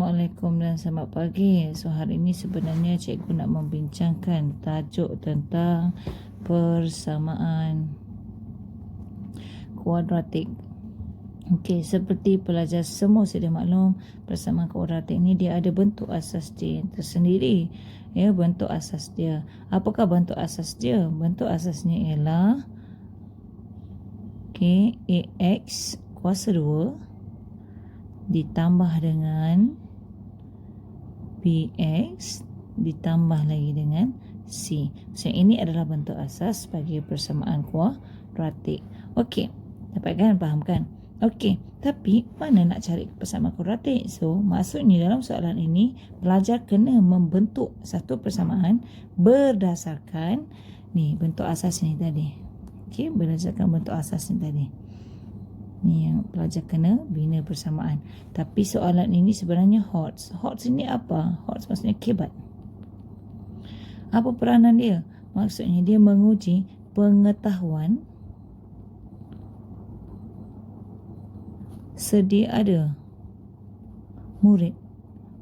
Assalamualaikum dan selamat pagi. So hari ini sebenarnya cikgu nak membincangkan tajuk tentang persamaan kuadratik. Okey, seperti pelajar semua sedia maklum, persamaan kuadratik ni dia ada bentuk asas dia tersendiri. Ya, bentuk asas dia. Apakah bentuk asas dia? Bentuk asasnya ialah AX kuasa 2 ditambah dengan BX ditambah lagi dengan C. So ini adalah bentuk asas bagi persamaan kuadratik. Okey, dapat kan? Faham kan? Okey, tapi mana nak cari persamaan kuadratik? So maksudnya dalam soalan ini pelajar kena membentuk satu persamaan berdasarkan ni bentuk asas ni tadi. Okey, berdasarkan bentuk asas ni tadi. Ni yang pelajar kena bina persamaan. Tapi soalan ini sebenarnya HOTS. HOTS ini apa? HOTS maksudnya kebat. Apa peranan dia? Maksudnya dia menguji pengetahuan sedia ada murid.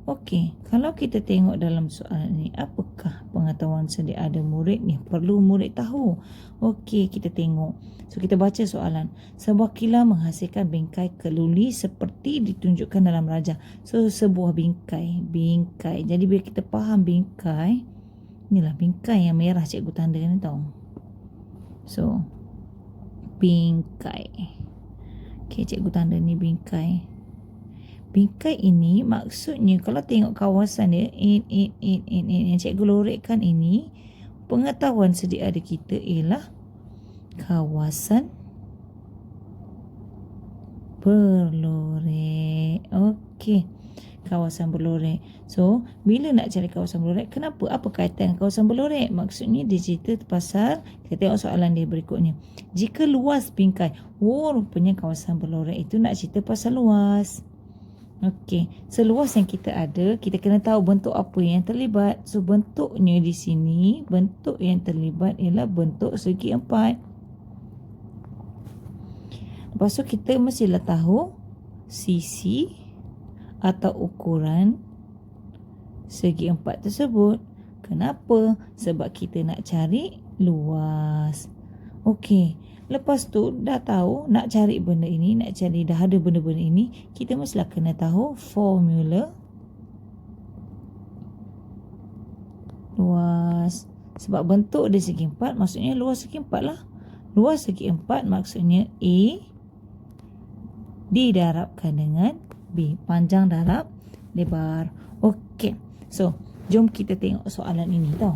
Okey, kalau kita tengok dalam soalan ini, apakah pengetahuan sedia ada murid ni? Perlu murid tahu. Okey, kita tengok. So, kita baca soalan. Sebuah kilau menghasilkan bingkai keluli seperti ditunjukkan dalam raja. So, sebuah bingkai. Jadi, biar kita faham bingkai, inilah bingkai yang merah cikgu tanda ni tau. So, bingkai. Okey, cikgu tanda ni bingkai. Bingkai ini maksudnya kalau tengok kawasan dia yang cikgu lorekkan ini, pengetahuan sedia ada kita ialah kawasan berlorek. Okey, kawasan berlorek. So, bila nak cari kawasan berlorek, kenapa? Apa kaitan kawasan berlorek? Maksudnya dia cerita pasal, kita tengok soalan dia berikutnya. Jika luas bingkai, rupanya kawasan berlorek itu nak cerita pasal luas. Okey, seluas yang kita ada, kita kena tahu bentuk apa yang terlibat. So, bentuknya di sini, bentuk yang terlibat ialah bentuk segi empat. Lepas tu, kita mestilah tahu sisi atau ukuran segi empat tersebut. Kenapa? Sebab kita nak cari luas. Okey. Lepas tu dah tahu nak cari benda ini, dah ada benda-benda ini, kita mestilah kena tahu formula luas. Sebab bentuk dia segi empat, maksudnya luas segi empat lah. Luas segi empat maksudnya A didarabkan dengan B. Panjang darab lebar. Okey. So, jom kita tengok soalan ini tau.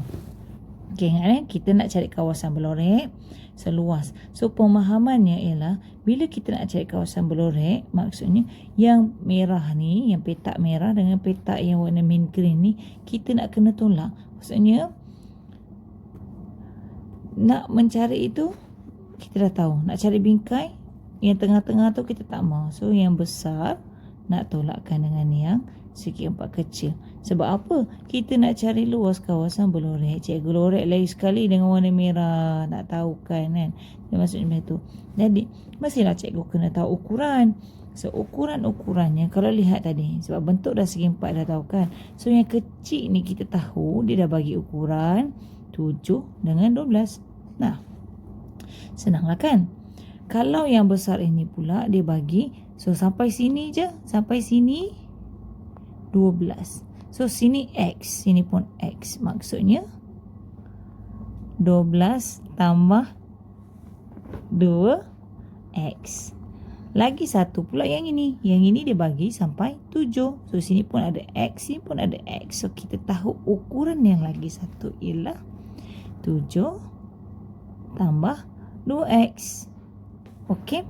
Okey, ingat kita nak cari kawasan berlorek seluas. So, pemahamannya ialah bila kita nak cari kawasan berlorek, maksudnya yang merah ni, yang petak merah dengan petak yang warna mint green ni, kita nak kena tolak. Maksudnya, nak mencari itu, kita dah tahu. Nak cari bingkai, yang tengah-tengah tu kita tak mahu. So, yang besar nak tolakkan dengan yang segi empat kecil. Sebab apa? Kita nak cari luas kawasan berlorek. Cikgu lorek lagi sekali dengan warna merah. Nak tahu kan? Maksudnya macam tu. Jadi, mestilah cikgu kena tahu ukuran. So, ukuran-ukurannya kalau lihat tadi. Sebab bentuk dah segi empat dah tahu kan? So, yang kecil ni kita tahu dia dah bagi ukuran 7 dengan 12. Nah, senanglah kan? Kalau yang besar ini pula dia bagi, so sampai sini je. Sampai sini 12. So, sini X. Sini pun X. Maksudnya, 12 tambah 2X. Lagi satu pula yang ini. Yang ini dia bagi sampai 7. So, sini pun ada X. Sini pun ada X. So, kita tahu ukuran yang lagi satu ialah 7 tambah 2X. Okey?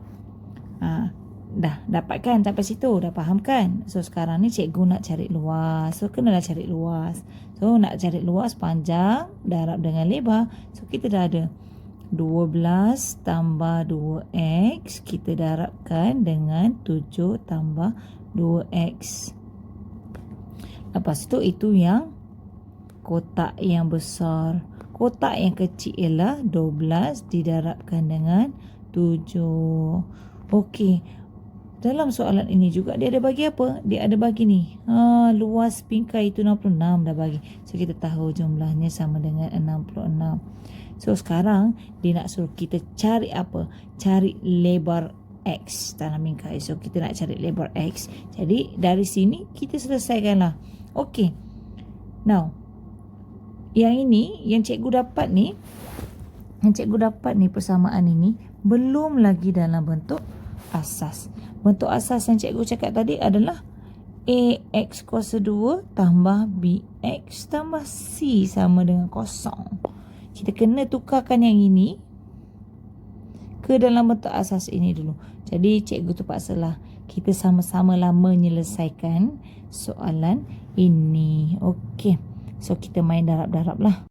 Dah dapatkan sampai situ, dah faham kan? So, sekarang ni cikgu nak cari luas. So, kenalah cari luas. So, nak cari luas panjang darab dengan lebar. So, kita dah ada 12 tambah 2X. Kita darabkan dengan 7 tambah 2X. Lepas tu, itu yang kotak yang besar. Kotak yang kecil ialah 12 didarabkan dengan 7. Okey. dalam soalan ini juga dia ada bagi apa? Dia ada bagi ni. Luas bingkai itu 66 dah bagi. So kita tahu jumlahnya sama dengan 66. So sekarang dia nak suruh kita cari apa? Cari lebar X dalam bingkai. So kita nak cari lebar X. Jadi dari sini kita selesaikanlah. Okey. Now, yang ini yang cikgu dapat ni, persamaan ini belum lagi dalam bentuk asas. Bentuk asas yang cikgu cakap tadi adalah AX kuasa 2 tambah BX tambah C sama dengan kosong. Kita kena tukarkan yang ini ke dalam bentuk asas ini dulu. Jadi cikgu terpaksalah kita sama-samalah menyelesaikan soalan ini. Okey. So kita main darab-darab lah.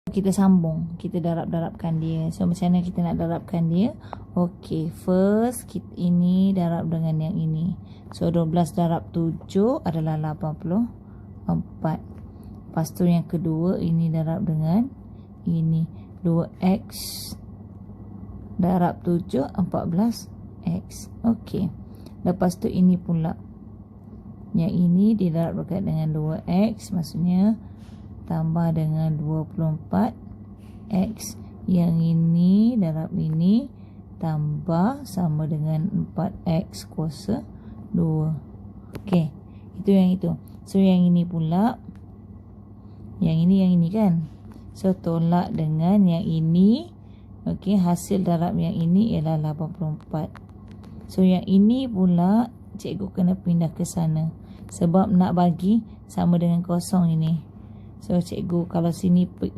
Kita sambung, kita darab-darabkan dia. So macam mana kita nak darabkan dia? Okey, first ini darab dengan yang ini. So 12 darab 7 adalah 84. Lepas tu yang kedua ini darab dengan ini, 2x darab 7 14x. Okey. Lepas tu ini pula, yang ini didarab dengan 2x, maksudnya tambah dengan 24x. Yang ini darab ini tambah sama dengan 4x kuasa 2. Okey, itu yang itu. So yang ini pula, yang ini kan. So tolak dengan yang ini. Okey, hasil darab yang ini ialah 84. So yang ini pula cikgu kena pindah ke sana sebab nak bagi sama dengan kosong ini. So cikgu kalau sini 66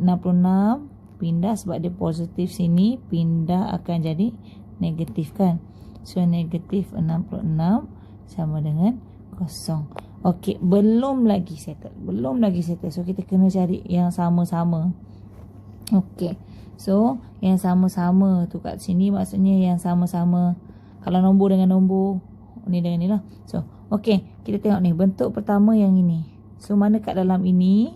pindah sebab dia positif, sini pindah akan jadi negatif kan. So negatif 66 sama dengan kosong. Okey, belum lagi settle. So kita kena cari yang sama-sama. Okey. So yang sama-sama tu kat sini maksudnya yang sama-sama. Kalau nombor dengan nombor, ni dengan ni lah. So okey, kita tengok ni bentuk pertama yang ini. So mana kat dalam ini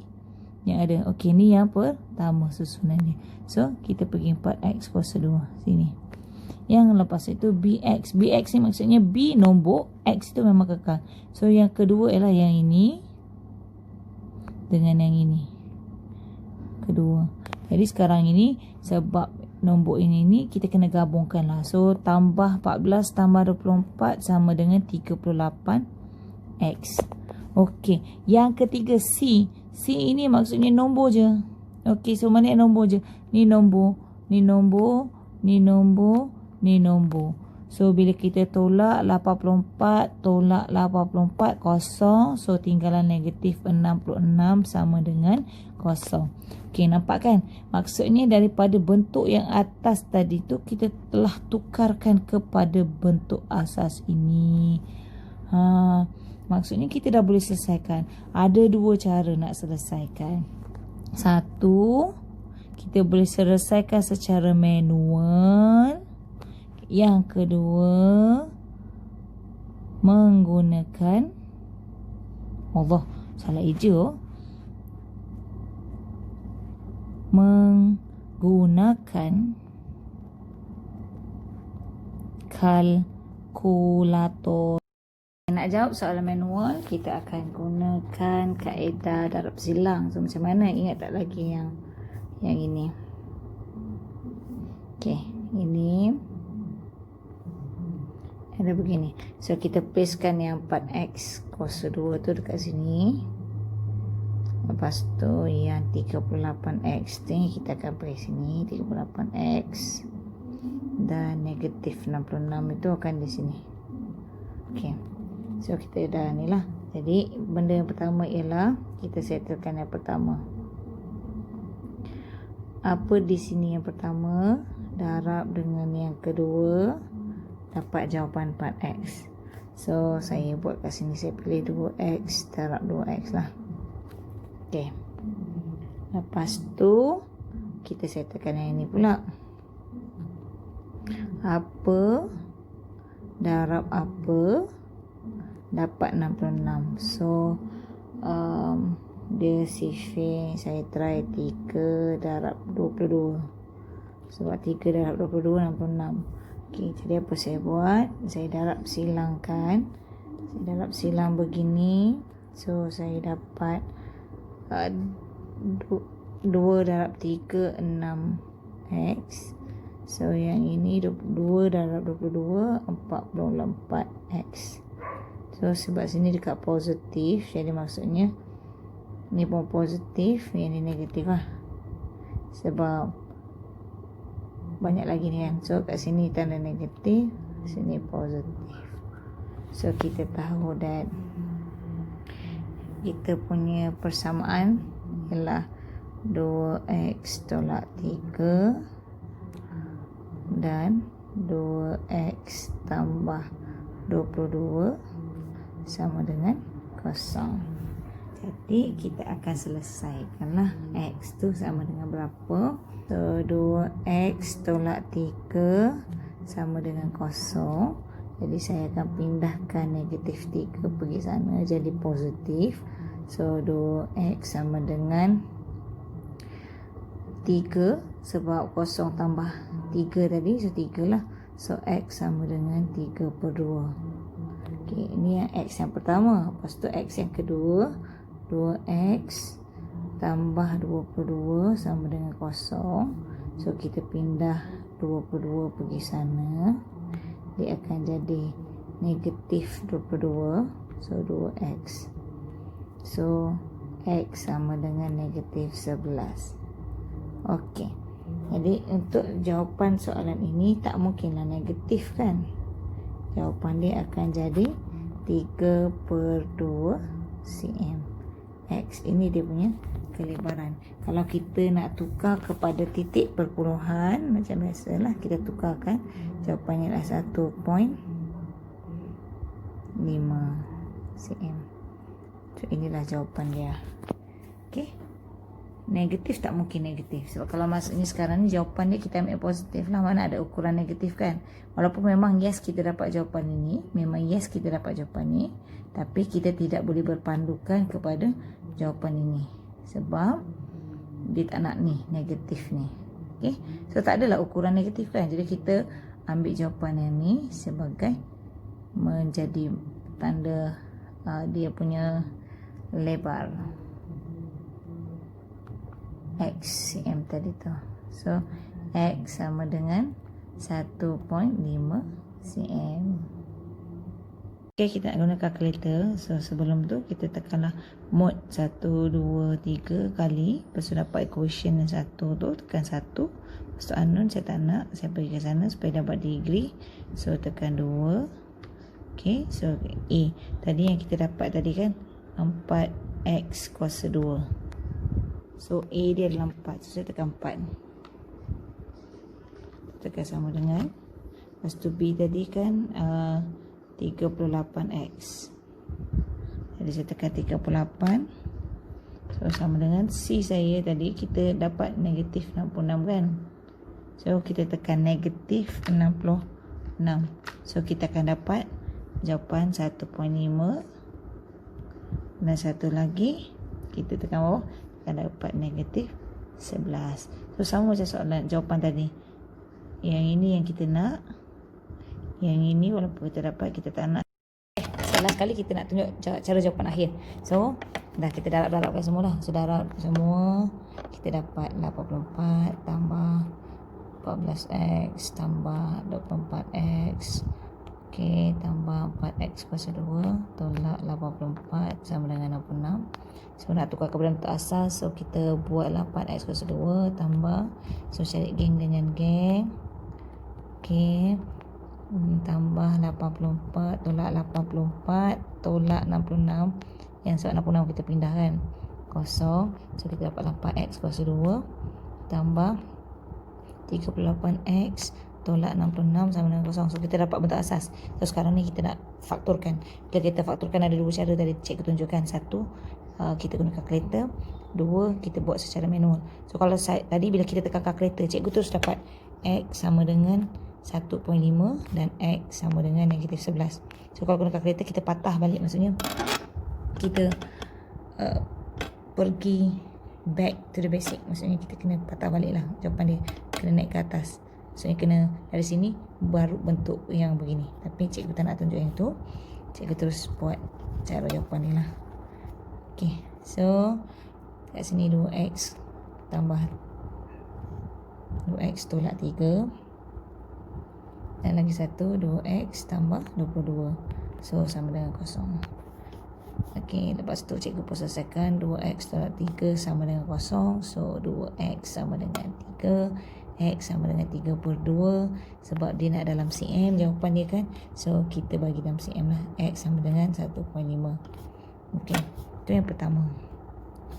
yang ada? Okey, ni yang pertama susunan dia. So kita pergi 4x kuasa 2 sini. Yang lepas itu BX. BX ni maksudnya B nombor, X tu memang kekal. So yang kedua ialah yang ini dengan yang ini. Kedua. Jadi sekarang ini sebab nombor ini kita kena gabungkan lah. So tambah 14 tambah 24 sama dengan 38x. Okey, yang ketiga C. C ini maksudnya nombor je. Okey, so mana yang nombor je? Ni nombor, ni nombor, ni nombor, ni nombor. So bila kita tolak 84 tolak 84 kosong. So tinggalan negatif 66 sama dengan kosong. Okey, nampak kan? Maksudnya daripada bentuk yang atas tadi tu kita telah tukarkan kepada bentuk asas ini. Maksudnya kita dah boleh selesaikan. Ada dua cara nak selesaikan. Satu, kita boleh selesaikan secara manual. Yang kedua, menggunakan salah eja. Menggunakan kalkulator. Nak jawab soalan manual, kita akan gunakan kaedah darab silang. So macam mana? Ingat tak lagi yang ini? Okey, ini ada begini. So kita pastekan yang 4x kuasa 2 tu dekat sini. Lepas tu yang 38x ni kita akan pakai sini, 38x. Dan negatif 66 itu akan di sini. Okey. So kita dah ni lah. Jadi benda yang pertama ialah kita settlekan yang pertama. Apa di sini yang pertama? Darab dengan yang kedua, dapat jawapan 4x. So saya buat kat sini, saya pilih 2x darab 2x lah. Okey. Lepas tu kita settlekan yang ini pula. Apa darab apa dapat 66. So dia sifir, saya try 3 darab 22. Sebab 3 darab 22 66. Okey, jadi apa saya buat? Saya darab silangkan. Saya darab silang begini. So, saya dapat 2 darab 3, 6x. So, yang ini 2 darab 22, 44x. So, sebab sini dekat positif, jadi maksudnya ni pun positif, yang ni negatif lah. Sebab banyak lagi ni kan. So, kat sini tanda negatif, sini positif. So, kita tahu that kita punya persamaan ialah 2x tolak 3 dan 2x tambah 22 sama dengan kosong. Jadi kita akan selesaikanlah x tu sama dengan berapa. So 2x tolak 3 sama dengan kosong. Jadi saya akan pindahkan negatif 3 pergi sana jadi positif. So 2x sama dengan 3 sebab kosong tambah 3 tadi, so 3 lah. So x sama dengan 3/2. Okey, ini yang x yang pertama. Lepas tu x yang kedua, 2x tambah 2/2 sama dengan kosong. So kita pindah 2/2 pergi sana, dia akan jadi negatif 2/2. So 2x. So x sama dengan negatif 11. Okey, jadi untuk jawapan soalan ini tak mungkinlah negatif kan. Jawapan dia akan jadi 3/2 cm. X ini dia punya kelebaran. Kalau kita nak tukar kepada titik perpuluhan, macam biasalah kita tukarkan, jawapannya adalah 1.5 cm. So inilah jawapan dia. Okey, negatif tak mungkin negatif. Sebab kalau maksudnya sekarang ni jawapan dia kita ambil positif lah, mana ada ukuran negatif kan. Walaupun memang yes kita dapat jawapan ini, memang yes kita dapat jawapan ni, tapi kita tidak boleh berpandukan kepada jawapan ini sebab dia tak nak ni negatif ni. Okey, so tak adalah ukuran negatif kan. Jadi kita ambil jawapan yang ni sebagai menjadi tanda dia punya lebar x cm tadi tu. So x sama dengan 1.5 cm. Okay, kita nak guna kalkulator. So sebelum tu kita tekanlah mod 1, 2, 3 kali. Lepas tu dapat equation yang 1 tu, tekan 1. Lepas tu unknown saya tak nak, saya pergi ke sana supaya dapat degree. So tekan 2. Okay, so A tadi yang kita dapat tadi kan 4x kuasa 2. So A dia adalah 4. So saya tekan 4. Tekan sama dengan. Lepas tu B tadi kan 38x. Jadi saya tekan 38. So sama dengan C saya tadi kita dapat negatif 66 kan. So kita tekan negatif 66. So kita akan dapat jawapan 1.5. Dan satu lagi kita tekan bawah, akan dapat negatif 11. So sama macam soalan jawapan tadi. Yang ini yang kita nak, yang ini walaupun kita dapat, kita tak nak. Salah sekali kita nak tunjuk cara jawapan akhir. So dah kita darab-darabkan semua dah. So darab semua, kita dapat 84 tambah 14x tambah 24x. Okey, tambah 4x kuasa 2 tolak 84 sama dengan 66. So nak tukar kepada bentuk asal, so kita buatlah 4x kuasa 2 tambah, so cari geng dengan geng. Okey, tambah 84 tolak 84 tolak 66. Yang sebab 66 kita pindah kan, kosong. So kita dapat 4x kuasa 2 tambah 38x tolak 66 sama dengan kosong. So kita dapat bentuk asas. So sekarang ni kita nak fakturkan. Bila kita fakturkan ada dua cara tadi cikgu tunjukkan. Satu, kita guna kalkulator. Dua, kita buat secara manual. So kalau tadi bila kita tekan kalkulator, cikgu terus dapat x sama dengan 1.5 dan x sama dengan negatif 11. So kalau guna kalkulator kita patah balik, maksudnya kita pergi back to the basic. Maksudnya kita kena patah balik lah jawapan dia, kena naik ke atas. So yang kena dari sini baru bentuk yang begini. Tapi cikgu tak nak tunjuk yang tu. Cikgu terus buat cara jawapan ni lah. Okay, so kat sini 2x tambah 2x tolak 3. Dan lagi satu 2x tambah 22. So sama dengan kosong. Okey, lepas tu cikgu pun selesaikan 2x tolak 3 sama dengan kosong. So 2x sama dengan 3, x sama dengan 3/2. Sebab dia nak dalam cm jawapan dia kan. So kita bagi dalam cm lah. X sama dengan 1.5. Okey, itu yang pertama.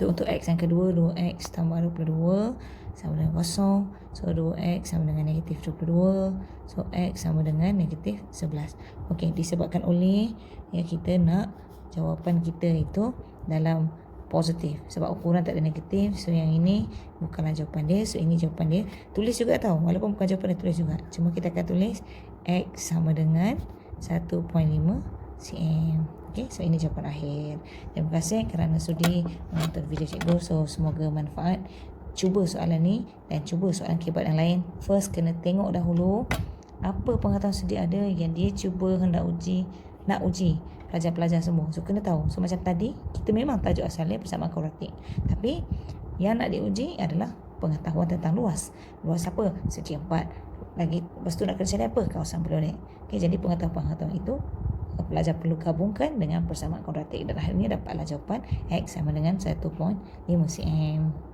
Untuk x yang kedua, 2x tambah 22 sama dengan kosong. So 2x sama dengan negatif 22. So x sama dengan negatif 11. Okey, disebabkan oleh yang kita nak jawapan kita itu dalam positif. Sebab ukuran tak ada negatif. So yang ini bukanlah jawapan dia. So ini jawapan dia. Tulis juga tahu. Walaupun bukan jawapan dia, tulis juga. Cuma kita akan tulis x sama dengan 1.5 cm. Okay, so ini jawapan akhir. Terima kasih kerana sudi menonton video cikgu. So semoga manfaat. Cuba soalan ni dan cuba soalan kibat yang lain. First kena tengok dahulu apa pengetahuan sedia ada yang dia cuba hendak uji, nak uji pelajar-pelajar semua. So kena tahu. So macam tadi kita memang tajuk asalnya persamaan kuadratik. Tapi yang nak diuji adalah pengetahuan tentang luas. Luas apa? Segi 4. Lagi lepas tu nak kena cari apa? Kawasan Blodek. Okay, jadi pengetahuan-pengetahuan itu pelajar perlu gabungkan dengan persamaan kuadratik dan akhirnya dapatlah jawapan x sama dengan 1.5 cm.